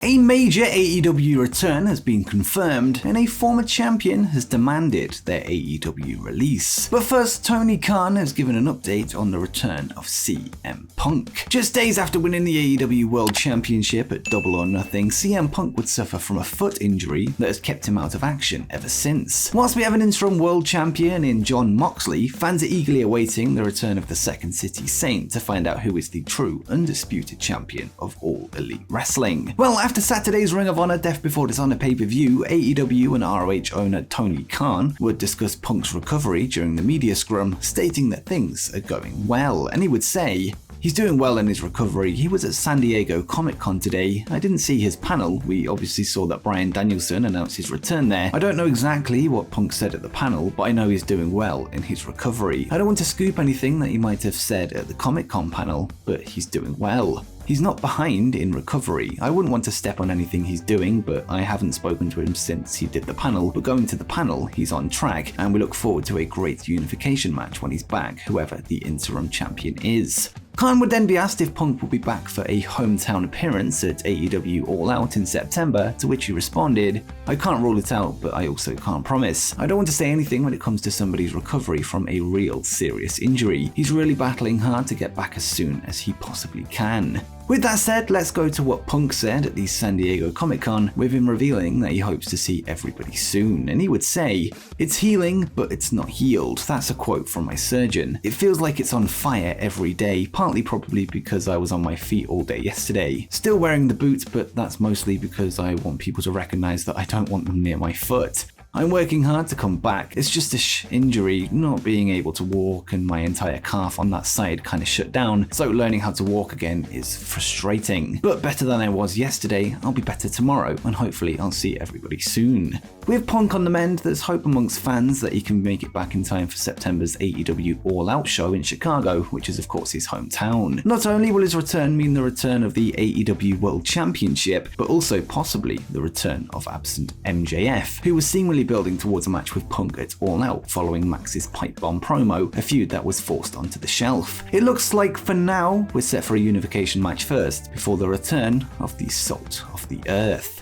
A major AEW return has been confirmed, and a former champion has demanded their AEW release. But first, Tony Khan has given an update on the return of CM Punk. Just days after winning the AEW World Championship at Double or Nothing, CM Punk would suffer from a foot injury that has kept him out of action ever since. Whilst we have an interim world champion in Jon Moxley, fans are eagerly awaiting the return of the Second City Saint to find out who is the true undisputed champion of All Elite Wrestling. Well, after Saturday's Ring of Honor Death Before Dishonor pay-per-view, AEW and ROH owner Tony Khan would discuss Punk's recovery during the media scrum, stating that things are going well, and he would say, "He's doing well in his recovery. He was at San Diego Comic-Con today. I didn't see his panel. We obviously saw that Bryan Danielson announced his return there. I don't know exactly what Punk said at the panel, but I know he's doing well in his recovery. I don't want to scoop anything that he might have said at the Comic-Con panel, but he's doing well. He's not behind in recovery. I wouldn't want to step on anything he's doing, but I haven't spoken to him since he did the panel. But going to the panel, he's on track, and we look forward to a great unification match when he's back, whoever the interim champion is." Khan would then be asked if Punk will be back for a hometown appearance at AEW All Out in September, to which he responded, "I can't rule it out, but I also can't promise. I don't want to say anything when it comes to somebody's recovery from a real serious injury. He's really battling hard to get back as soon as he possibly can." With that said, let's go to what Punk said at the San Diego Comic-Con, with him revealing that he hopes to see everybody soon. And he would say, "It's healing, but it's not healed. That's a quote from my surgeon. It feels like it's on fire every day, partly probably because I was on my feet all day yesterday. Still wearing the boots, but that's mostly because I want people to recognize that I don't want them near my foot. I'm working hard to come back. It's just a injury, not being able to walk, and my entire calf on that side kind of shut down, so learning how to walk again is frustrating. But better than I was yesterday. I'll be better tomorrow, and hopefully I'll see everybody soon." With Punk on the mend, there's hope amongst fans that he can make it back in time for September's AEW All Out show in Chicago, which is of course his hometown. Not only will his return mean the return of the AEW World Championship, but also possibly the return of absent MJF, who was seemingly building towards a match with Punk at All Out following Max's pipe bomb promo, a feud that was forced onto the shelf. It looks like for now we're set for a unification match first, before the return of the Salt of the Earth.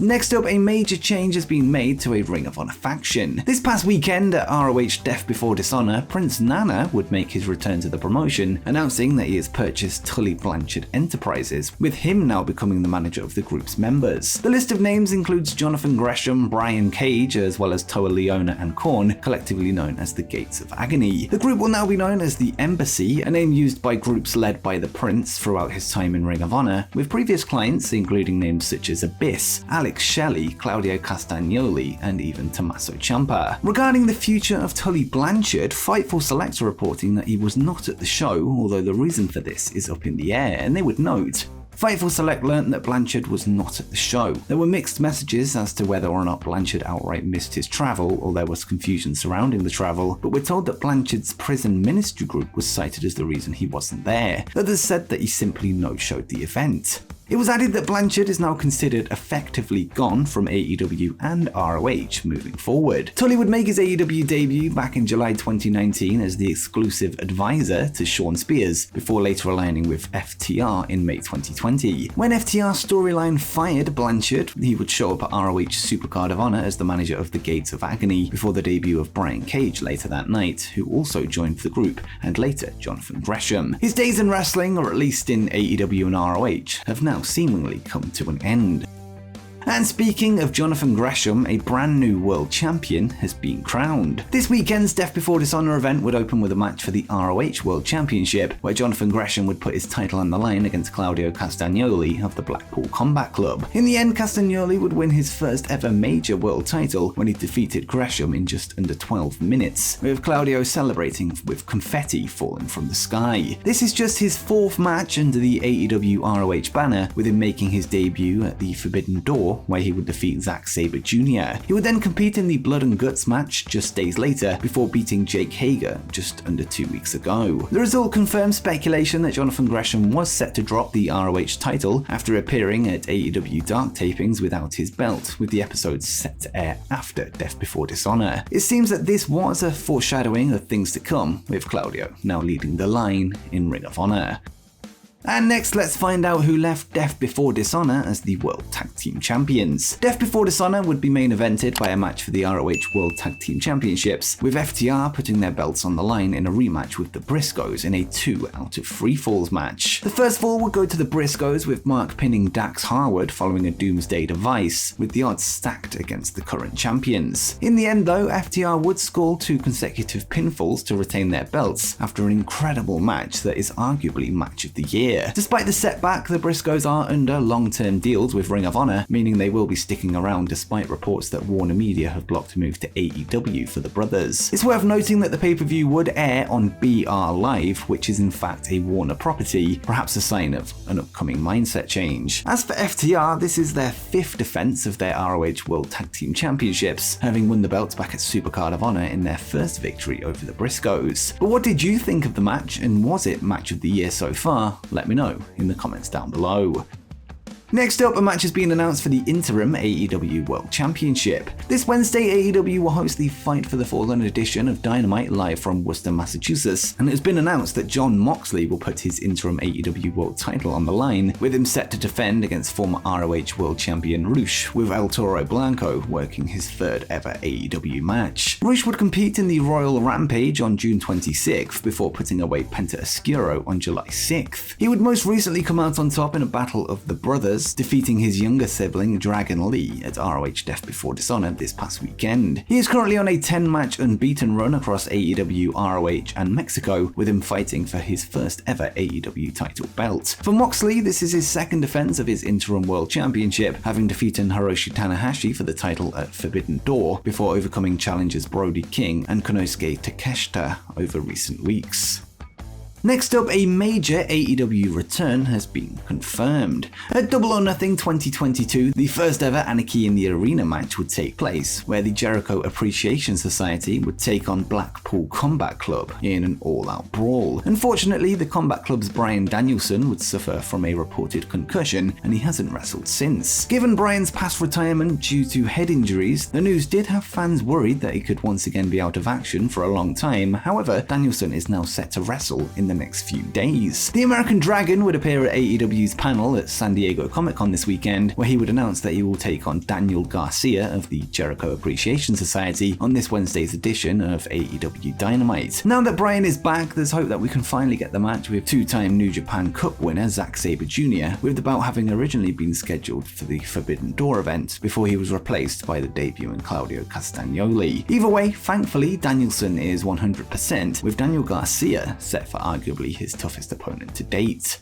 Next up, a major change has been made to a Ring of Honor faction. This past weekend at ROH Death Before Dishonor, Prince Nana would make his return to the promotion, announcing that he has purchased Tully Blanchard Enterprises, with him now becoming the manager of the group's members. The list of names includes Jonathan Gresham, Brian Cage, as well as Toa Leona and Korn, collectively known as the Gates of Agony. The group will now be known as the Embassy, a name used by groups led by the Prince throughout his time in Ring of Honor, with previous clients including names such as Abyss, Alex Shelley, Claudio Castagnoli, and even Tommaso Ciampa. Regarding the future of Tully Blanchard, Fightful Select are reporting that he was not at the show, although the reason for this is up in the air, and they would note, Fightful Select learned that Blanchard was not at the show. There were mixed messages as to whether or not Blanchard outright missed his travel, or there was confusion surrounding the travel, but we're told that Blanchard's prison ministry group was cited as the reason he wasn't there. Others said that he simply no-showed the event. It was added that Blanchard is now considered effectively gone from AEW and ROH moving forward. Tully would make his AEW debut back in July 2019 as the exclusive advisor to Shawn Spears, before later aligning with FTR in May 2020. When FTR's storyline fired Blanchard, he would show up at ROH Supercard of Honor as the manager of the Gates of Agony, before the debut of Brian Cage later that night, who also joined the group, and later Jonathan Gresham. His days in wrestling, or at least in AEW and ROH, have now seemingly come to an end. And speaking of Jonathan Gresham, a brand new world champion has been crowned. This weekend's Death Before Dishonor event would open with a match for the ROH World Championship, where Jonathan Gresham would put his title on the line against Claudio Castagnoli of the Blackpool Combat Club. In the end, Castagnoli would win his first ever major world title when he defeated Gresham in just under 12 minutes, with Claudio celebrating with confetti falling from the sky. This is just his fourth match under the AEW ROH banner, with him making his debut at the Forbidden Door, where he would defeat Zack Sabre Jr. He would then compete in the Blood and Guts match just days later, before beating Jake Hager just under 2 weeks ago. The result confirms speculation that Jonathan Gresham was set to drop the ROH title after appearing at AEW Dark tapings without his belt, with the episodes set to air after Death Before Dishonor. It seems that this was a foreshadowing of things to come, with Claudio now leading the line in Ring of Honor. And next, let's find out who left Death Before Dishonor as the World Tag Team Champions. Death Before Dishonor would be main evented by a match for the ROH World Tag Team Championships, with FTR putting their belts on the line in a rematch with the Briscoes in a 2 out of 3 falls match. The first fall would go to the Briscoes, with Mark pinning Dax Harwood following a Doomsday device, with the odds stacked against the current champions. In the end though, FTR would score 2 consecutive pinfalls to retain their belts after an incredible match that is arguably match of the year. Despite the setback, the Briscoes are under long-term deals with Ring of Honor, meaning they will be sticking around despite reports that Warner Media have blocked a move to AEW for the brothers. It's worth noting that the pay-per-view would air on BR Live, which is in fact a Warner property, perhaps a sign of an upcoming mindset change. As for FTR, this is their 5th defense of their ROH World Tag Team Championships, having won the belts back at Supercard of Honor in their first victory over the Briscoes. But what did you think of the match, and was it match of the year so far? Let me know in the comments down below. Next up, a match has been announced for the interim AEW World Championship. This Wednesday, AEW will host the Fight for the Fallen edition of Dynamite live from Worcester, Massachusetts, and it has been announced that Jon Moxley will put his interim AEW World title on the line, with him set to defend against former ROH World Champion Rush, with El Toro Blanco working his 3rd ever AEW match. Rush would compete in the Royal Rampage on June 26th before putting away Penta Oscuro on July 6th. He would most recently come out on top in a battle of the brothers, defeating his younger sibling Dragon Lee at ROH Death Before Dishonor this past weekend. He is currently on a 10-match unbeaten run across AEW, ROH, and Mexico, with him fighting for his 1st ever AEW title belt. For Moxley, this is his 2nd defense of his interim world championship, having defeated Hiroshi Tanahashi for the title at Forbidden Door before overcoming challengers Brody King and Konosuke Takeshita over recent weeks. Next up, a major AEW return has been confirmed. At Double or Nothing 2022, the first ever Anarchy in the Arena match would take place, where the Jericho Appreciation Society would take on Blackpool Combat Club in an all-out brawl. Unfortunately, the Combat Club's Bryan Danielson would suffer from a reported concussion, and he hasn't wrestled since. Given Bryan's past retirement due to head injuries, the news did have fans worried that he could once again be out of action for a long time. However, Danielson is now set to wrestle in the next few days. The American Dragon would appear at AEW's panel at San Diego Comic-Con this weekend, where he would announce that he will take on Daniel Garcia of the Jericho Appreciation Society on this Wednesday's edition of AEW Dynamite. Now that Bryan is back, there's hope that we can finally get the match with 2-time New Japan Cup winner Zack Sabre Jr., with the bout having originally been scheduled for the Forbidden Door event before he was replaced by the debuting Claudio Castagnoli. Either way, thankfully, Danielson is 100%, with Daniel Garcia set for arguably his toughest opponent to date.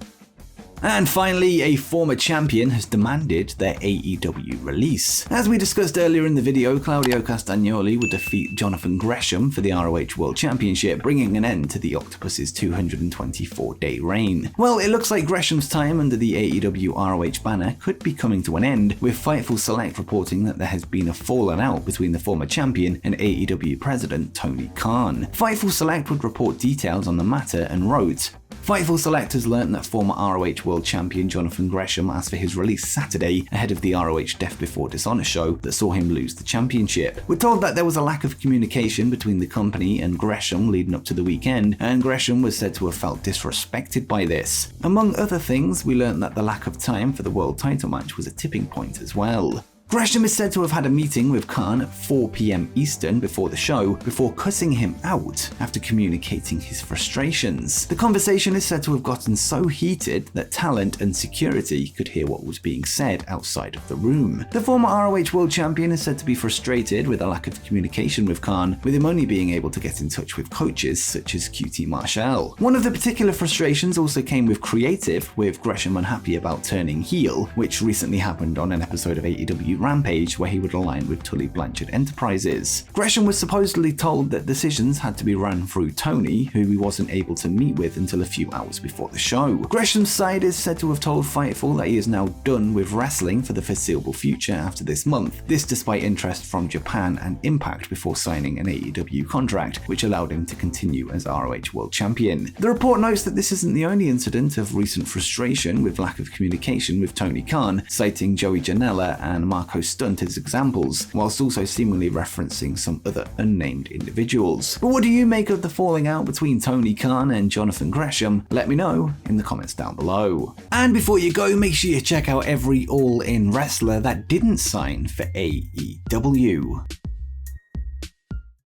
And finally, a former champion has demanded their AEW release. As we discussed earlier in the video, Claudio Castagnoli would defeat Jonathan Gresham for the ROH World Championship, bringing an end to the Octopus's 224-day reign. Well, it looks like Gresham's time under the AEW ROH banner could be coming to an end, with Fightful Select reporting that there has been a falling out between the former champion and AEW president Tony Khan. Fightful Select would report details on the matter and wrote, Fightful Select has learned that former ROH World Champion Jonathan Gresham asked for his release Saturday ahead of the ROH Death Before Dishonor show that saw him lose the championship. We're told that there was a lack of communication between the company and Gresham leading up to the weekend, and Gresham was said to have felt disrespected by this. Among other things, we learned that the lack of time for the world title match was a tipping point as well. Gresham is said to have had a meeting with Khan at 4 p.m. Eastern before the show, before cussing him out after communicating his frustrations. The conversation is said to have gotten so heated that talent and security could hear what was being said outside of the room. The former ROH World Champion is said to be frustrated with a lack of communication with Khan, with him only being able to get in touch with coaches such as QT Marshall. One of the particular frustrations also came with creative, with Gresham unhappy about turning heel, which recently happened on an episode of AEW Rampage where he would align with Tully Blanchard Enterprises. Gresham was supposedly told that decisions had to be ran through Tony, who he wasn't able to meet with until a few hours before the show. Gresham's side is said to have told Fightful that he is now done with wrestling for the foreseeable future after this month, this despite interest from Japan and Impact before signing an AEW contract, which allowed him to continue as ROH World Champion. The report notes that this isn't the only incident of recent frustration with lack of communication with Tony Khan, citing Joey Janela and Mark Marco Stunt as examples, whilst also seemingly referencing some other unnamed individuals. But what do you make of the falling out between Tony Khan and Jonathan Gresham? Let me know in the comments down below. And before you go, make sure you check out every All In wrestler that didn't sign for AEW.